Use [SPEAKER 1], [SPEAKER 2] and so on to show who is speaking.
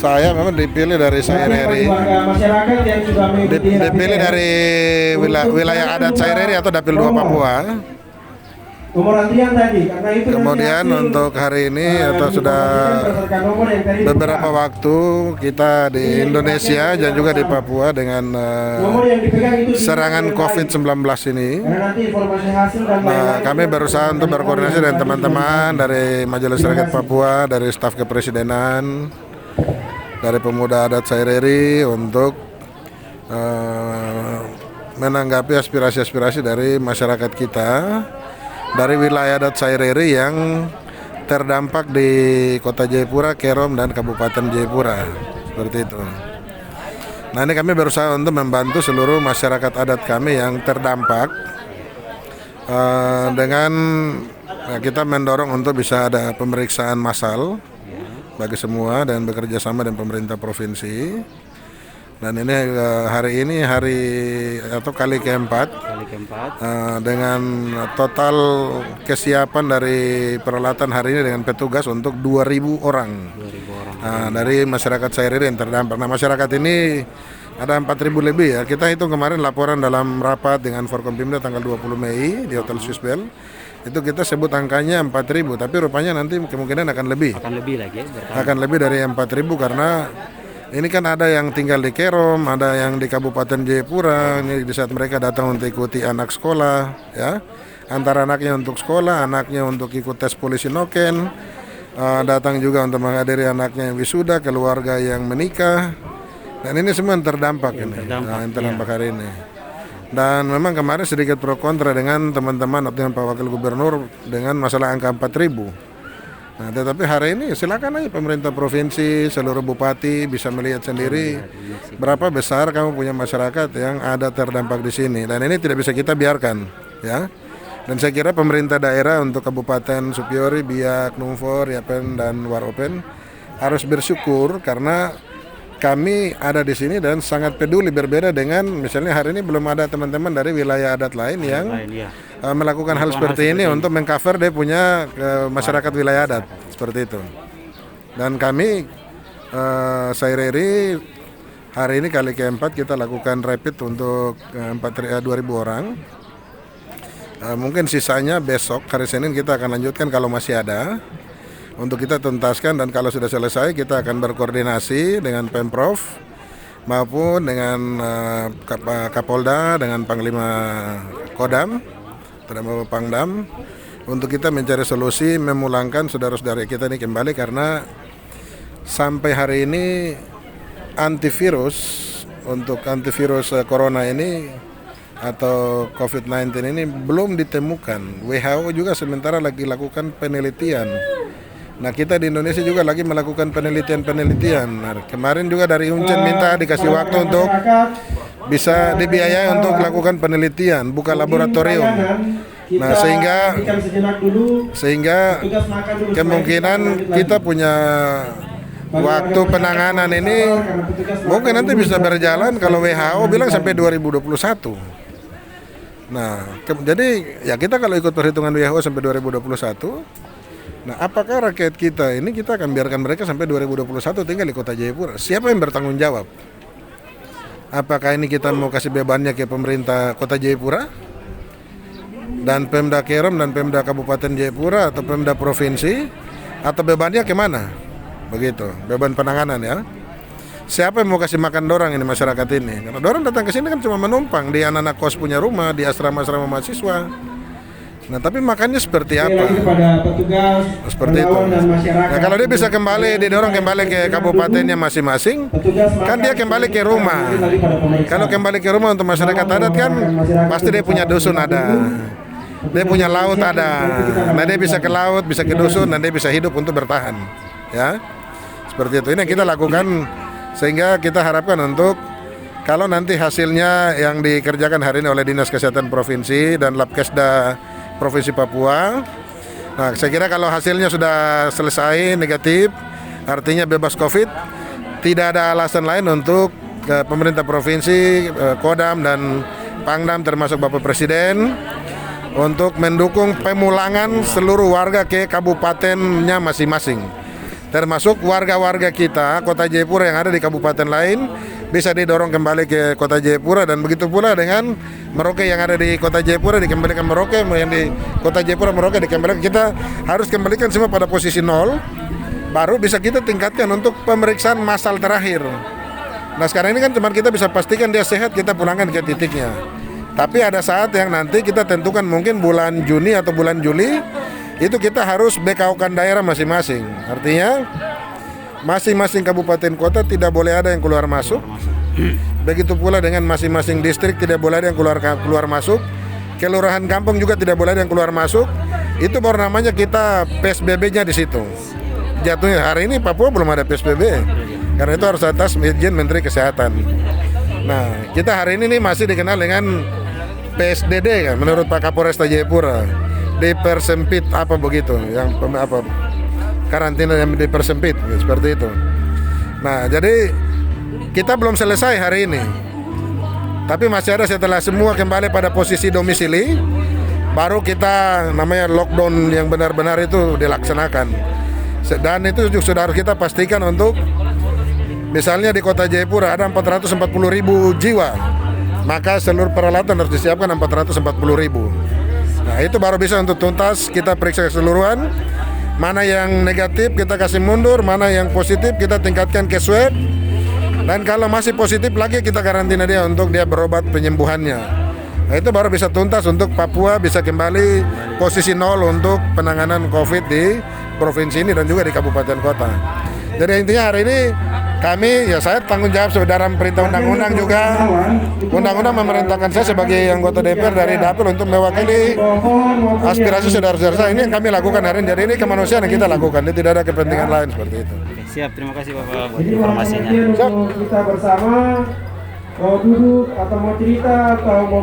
[SPEAKER 1] Saya memang dipilih dari Saireri,
[SPEAKER 2] masyarakat yang sudah mengikuti
[SPEAKER 1] dipilih dari wilayah adat Saireri atau Dapil 2 Papua.
[SPEAKER 2] Nomor antrian tadi, karena itu
[SPEAKER 1] Kemudian untuk hari ini atau sudah beberapa waktu kita di Indonesia dan juga di Papua dengan serangan COVID-19 ini. Nah, kami berusaha untuk berkoordinasi dengan teman-teman dari Majelis Rakyat Papua, dari staf kepresidenan, dari pemuda adat Saireri untuk menanggapi aspirasi-aspirasi dari masyarakat kita dari wilayah adat Saireri yang terdampak di Kota Jayapura, Kerom, dan Kabupaten Jayapura. Seperti itu. Nah, ini kami berusaha untuk membantu seluruh masyarakat adat kami yang terdampak dengan kita mendorong untuk bisa ada pemeriksaan massal bagi semua dan bekerja sama dengan pemerintah provinsi. Dan ini hari atau kali keempat dengan total kesiapan dari peralatan hari ini dengan petugas untuk 2.000 orang. Dari masyarakat Saireri yang terdampak. Nah, masyarakat ini ada 4.000 lebih ya. Kita hitung kemarin laporan dalam rapat dengan Forkompimda tanggal 20 Mei di Hotel Swissbell. Itu kita sebut angkanya 4.000, tapi rupanya nanti kemungkinan akan lebih.
[SPEAKER 3] Akan lebih lagi.
[SPEAKER 1] Akan lebih dari 4.000 karena ini kan ada yang tinggal di Kerom, ada yang di Kabupaten Jayapura. Ini di saat mereka datang untuk ikuti anak sekolah, ya, antara anaknya untuk sekolah, anaknya untuk ikut tes polisi noken, datang juga untuk menghadiri anaknya yang wisuda, keluarga yang menikah, dan ini semua yang terdampak yang terdampak hari ini. Dan memang kemarin sedikit pro kontra dengan teman-teman atau dengan Pak Wakil Gubernur dengan masalah angka 4.000. Nah, tetapi hari ini silakan aja pemerintah provinsi, seluruh bupati bisa melihat sendiri berapa besar kamu punya masyarakat yang ada terdampak di sini. Dan ini tidak bisa kita biarkan, ya. Dan saya kira pemerintah daerah untuk Kabupaten Supiori, Biak, Numfor, Yapen, dan Waropen harus bersyukur karena kami ada di sini dan sangat peduli, berbeda dengan misalnya hari ini belum ada teman-teman dari wilayah adat lain yang melakukan hal seperti ini untuk mengcover dia punya masyarakat wilayah adat seperti itu. Dan kami Saireri hari ini kali keempat kita lakukan rapid untuk 2.000 orang. Mungkin sisanya besok hari Senin kita akan lanjutkan kalau masih ada. Untuk kita tuntaskan dan kalau sudah selesai kita akan berkoordinasi dengan Pemprov maupun dengan Kapolda, dengan Panglima Kodam, Bapak Pangdam untuk kita mencari solusi memulangkan saudara-saudara kita ini kembali karena sampai hari ini untuk antivirus corona ini atau COVID-19 ini belum ditemukan. WHO juga sementara lagi lakukan penelitian. Nah, kita di Indonesia juga lagi melakukan penelitian. Nah, kemarin juga dari Uncen minta dikasih waktu untuk bisa dibiayai untuk melakukan penelitian, buka laboratorium. Nah, sehingga kemungkinan kita punya waktu penanganan ini mungkin nanti bisa berjalan kalau WHO bilang sampai 2021. Nah, jadi ya kita kalau ikut perhitungan WHO sampai 2021. Nah, apakah rakyat kita ini kita akan biarkan mereka sampai 2021 tinggal di Kota Jayapura? Siapa yang bertanggung jawab? Apakah ini kita mau kasih bebannya ke pemerintah Kota Jayapura? Dan Pemda Kerom dan Pemda Kabupaten Jayapura atau Pemda Provinsi? Atau bebannya kemana? Begitu, beban penanganan ya. Siapa yang mau kasih makan dorang ini masyarakat ini? Karena dorang datang ke sini kan cuma menumpang di anak-anak kos punya rumah, di asrama-asrama mahasiswa. Nah, tapi makannya seperti apa? Seperti itu. Nah, kalau dia bisa kembali, didorong kembali ke kabupatennya masing-masing, kan dia kembali ke rumah. Kalau kembali ke rumah untuk masyarakat adat kan, pasti dia punya dusun ada. Dia punya laut ada. Nah, dia bisa ke laut, bisa ke dusun, dan dia bisa hidup untuk bertahan. Ya, seperti itu. Ini yang kita lakukan sehingga kita harapkan untuk kalau nanti hasilnya yang dikerjakan hari ini oleh Dinas Kesehatan Provinsi dan Labkesda Provinsi Papua. Nah, saya kira kalau hasilnya sudah selesai negatif, artinya bebas COVID, tidak ada alasan lain untuk pemerintah provinsi, Kodam dan Pangdam termasuk Bapak Presiden untuk mendukung pemulangan seluruh warga ke kabupatennya masing-masing. termasuk warga-warga kita Kota Jayapura yang ada di kabupaten lain bisa didorong kembali ke Kota Jayapura, dan begitu pula dengan Merauke yang ada di Kota Jayapura dikembalikan Merauke, yang di Kota Jayapura Merauke dikembalikan. Kita harus kembalikan semua pada posisi nol, baru bisa kita tingkatkan untuk pemeriksaan massal terakhir. Nah sekarang ini kan cuma kita bisa pastikan dia sehat, kita pulangkan ke titiknya. Tapi ada saat yang nanti kita tentukan mungkin bulan Juni atau bulan Juli, itu kita harus BKO-kan daerah masing-masing. Artinya masing-masing kabupaten kota tidak boleh ada yang keluar masuk. Begitu pula dengan masing-masing distrik tidak boleh ada yang keluar masuk. Kelurahan kampung juga tidak boleh ada yang keluar masuk. Itu baru namanya kita PSBB-nya di situ. Jatuhnya hari ini Papua belum ada PSBB. Karena itu harus atas izin Menteri Kesehatan. Nah, kita hari ini nih masih dikenal dengan PSDD kan, menurut Pak Kapolresta Jayapura. Dipersempit apa begitu, yang karantina yang dipersempit seperti itu. Nah, jadi kita belum selesai hari ini, tapi masih ada setelah semua kembali pada posisi domisili, baru kita namanya lockdown yang benar-benar itu dilaksanakan. Dan itu juga sudah harus kita pastikan untuk misalnya di Kota Jayapura ada 440.000 jiwa, maka seluruh peralatan harus disiapkan 440.000. Nah itu baru bisa untuk tuntas kita periksa keseluruhan. Mana yang negatif kita kasih mundur, mana yang positif kita tingkatkan ke swab. Dan kalau masih positif lagi kita karantina dia untuk dia berobat penyembuhannya. Nah itu baru bisa tuntas untuk Papua bisa kembali posisi nol untuk penanganan COVID di provinsi ini dan juga di kabupaten kota. Jadi intinya hari ini kami, ya saya tanggung jawab dalam perintah undang-undang juga. Undang-undang memerintahkan saya sebagai anggota DPR dari Dapil untuk mewakili aspirasi saudara-saudara saya. Ini yang kami lakukan hari ini. Jadi ini kemanusiaan yang kita lakukan. Ini tidak ada kepentingan lain seperti itu.
[SPEAKER 3] Oke, siap, terima kasih Bapak buat informasinya.
[SPEAKER 2] Kita bersama mau duduk atau mau cerita atau mau